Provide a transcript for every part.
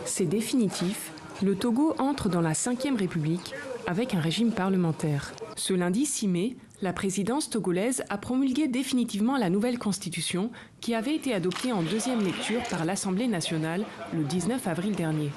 C'est définitif, le Togo entre dans la 5e République avec un régime parlementaire. Ce lundi 6 mai, la présidence togolaise a promulgué définitivement la nouvelle constitution qui avait été adoptée en 2e lecture par l'Assemblée nationale le 19 avril dernier.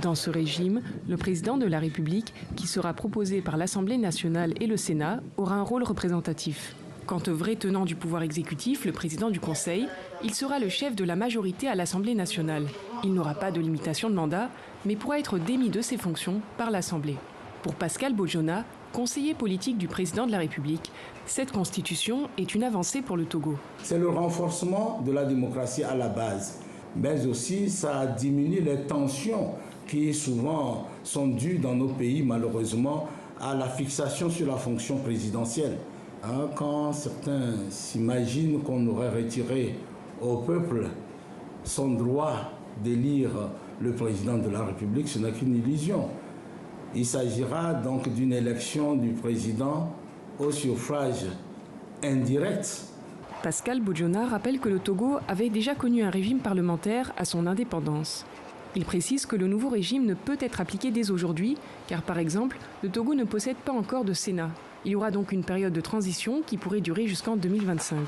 Dans ce régime, le président de la République, qui sera proposé par l'Assemblée nationale et le Sénat, aura un rôle représentatif. Quant au vrai tenant du pouvoir exécutif, le président du Conseil, il sera le chef de la majorité à l'Assemblée nationale. Il n'aura pas de limitation de mandat, mais pourra être démis de ses fonctions par l'Assemblée. Pour Pascal Bojona, conseiller politique du président de la République, cette constitution est une avancée pour le Togo. C'est le renforcement de la démocratie à la base, mais aussi ça diminue les tensions qui souvent sont dues dans nos pays, malheureusement, à la fixation sur la fonction présidentielle. Quand certains s'imaginent qu'on aurait retiré au peuple son droit d'élire le président de la République, ce n'est qu'une illusion. Il s'agira donc d'une élection du président au suffrage indirect. Pascal Bojona rappelle que le Togo avait déjà connu un régime parlementaire à son indépendance. Il précise que le nouveau régime ne peut être appliqué dès aujourd'hui, car par exemple, le Togo ne possède pas encore de Sénat. Il y aura donc une période de transition qui pourrait durer jusqu'en 2025.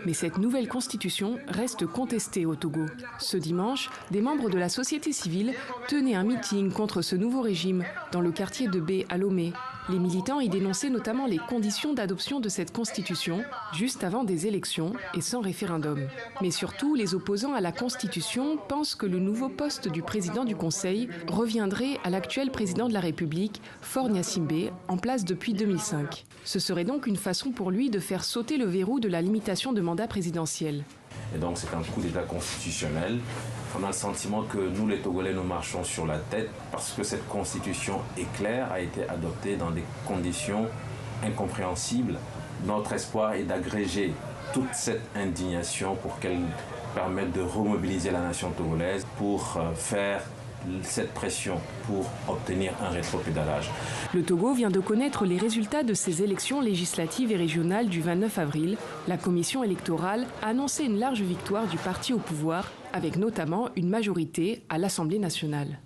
Mais cette nouvelle constitution reste contestée au Togo. Ce dimanche, des membres de la société civile tenaient un meeting contre ce nouveau régime dans le quartier de Bé à Lomé. Les militants y dénonçaient notamment les conditions d'adoption de cette constitution, juste avant des élections et sans référendum. Mais surtout, les opposants à la constitution pensent que le nouveau poste du président du Conseil reviendrait à l'actuel président de la République, Faure Gnassingbé, en place depuis 2005. Ce serait donc une façon pour lui de faire sauter le verrou de la limitation de mandat présidentiel. Et donc c'est un coup d'État constitutionnel. On a le sentiment que nous, les Togolais, nous marchons sur la tête parce que cette constitution est claire, a été adoptée dans des conditions incompréhensibles. Notre espoir est d'agréger toute cette indignation pour qu'elle permette de remobiliser la nation togolaise pour faire cette pression pour obtenir un rétropédalage. Le Togo vient de connaître les résultats de ces élections législatives et régionales du 29 avril. La commission électorale a annoncé une large victoire du parti au pouvoir, avec notamment une majorité à l'Assemblée nationale.